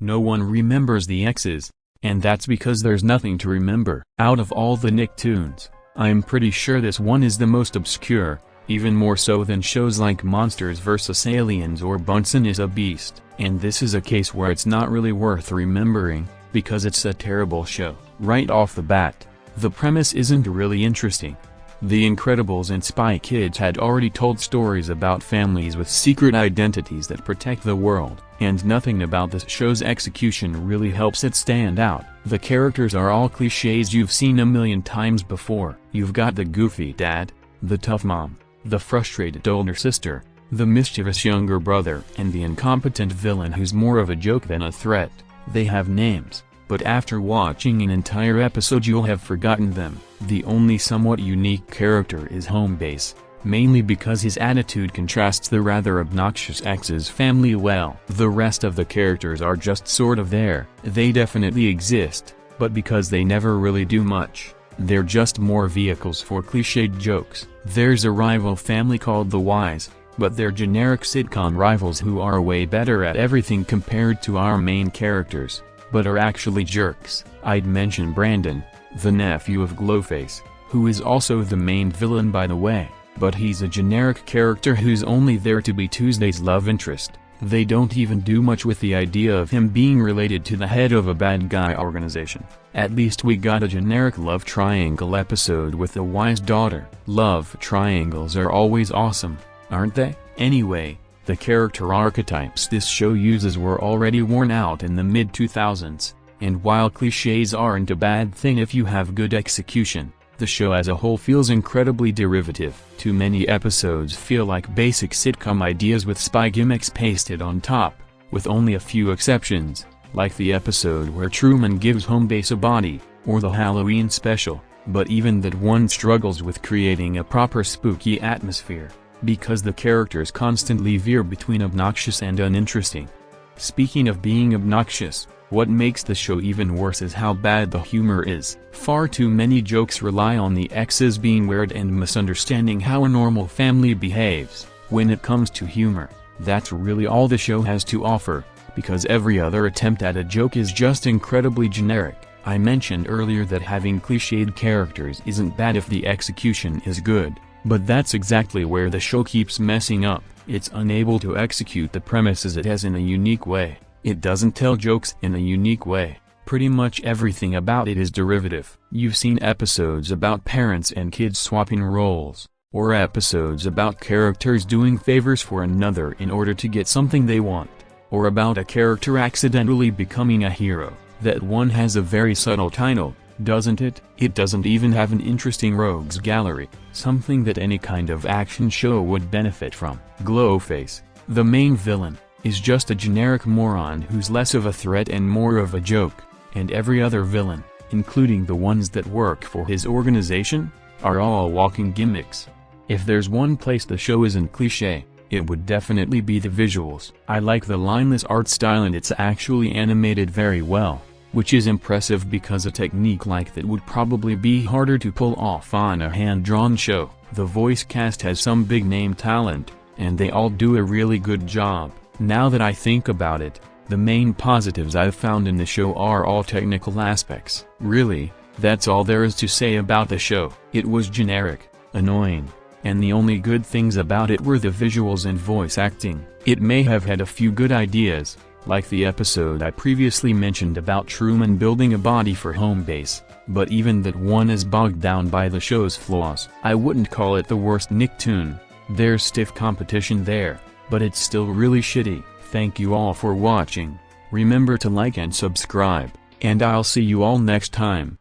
No one remembers the X's, and that's because there's nothing to remember. Out of all the Nicktoons, I'm pretty sure this one is the most obscure, even more so than shows like Monsters vs. Aliens or Bunsen is a Beast. And this is a case where it's not really worth remembering, because it's a terrible show. Right off the bat, the premise isn't really interesting. The Incredibles and Spy Kids had already told stories about families with secret identities that protect the world, and nothing about this show's execution really helps it stand out. The characters are all cliches you've seen a million times before. You've got the goofy dad, the tough mom, the frustrated older sister, the mischievous younger brother, and the incompetent villain who's more of a joke than a threat. They have names, but after watching an entire episode you'll have forgotten them. The only somewhat unique character is Homebase, mainly because his attitude contrasts the rather obnoxious X's family well. The rest of the characters are just sort of there. They definitely exist, but because they never really do much, they're just more vehicles for cliched jokes. There's a rival family called the Wise, but they're generic sitcom rivals who are way better at everything compared to our main characters, but are actually jerks. I'd mention Brandon, the nephew of Glowface, who is also the main villain by the way, but he's a generic character who's only there to be Tuesday's love interest. They don't even do much with the idea of him being related to the head of a bad guy organization. At least we got a generic love triangle episode with the Wise daughter. Love triangles are always awesome, aren't they? Anyway, the character archetypes this show uses were already worn out in the mid-2000s, and while cliches aren't a bad thing if you have good execution, the show as a whole feels incredibly derivative. Too many episodes feel like basic sitcom ideas with spy gimmicks pasted on top, with only a few exceptions, like the episode where Truman gives Homebase a body, or the Halloween special, but even that one struggles with creating a proper spooky atmosphere, because the characters constantly veer between obnoxious and uninteresting. Speaking of being obnoxious, what makes the show even worse is how bad the humor is. Far too many jokes rely on the X's being weird and misunderstanding how a normal family behaves. When it comes to humor, that's really all the show has to offer, because every other attempt at a joke is just incredibly generic. I mentioned earlier that having cliched characters isn't bad if the execution is good, but that's exactly where the show keeps messing up. It's unable to execute the premises it has in a unique way. It doesn't tell jokes in a unique way. Pretty much everything about it is derivative. You've seen episodes about parents and kids swapping roles, or episodes about characters doing favors for another in order to get something they want, or about a character accidentally becoming a hero. That one has a very subtle title, doesn't it? It doesn't even have an interesting rogues gallery, something that any kind of action show would benefit from. Glowface, the main villain, is just a generic moron who's less of a threat and more of a joke, and every other villain, including the ones that work for his organization, are all walking gimmicks. If there's one place the show isn't cliché, it would definitely be the visuals. I like the lineless art style and it's actually animated very well, which is impressive because a technique like that would probably be harder to pull off on a hand-drawn show. The voice cast has some big-name talent, and they all do a really good job. Now that I think about it, the main positives I've found in the show are all technical aspects. Really, that's all there is to say about the show. It was generic, annoying, and the only good things about it were the visuals and voice acting. It may have had a few good ideas, like the episode I previously mentioned about Truman building a body for Homebase, but even that one is bogged down by the show's flaws. I wouldn't call it the worst Nicktoon. There's stiff competition there, but it's still really shitty. Thank you all for watching. Remember to like and subscribe, and I'll see you all next time.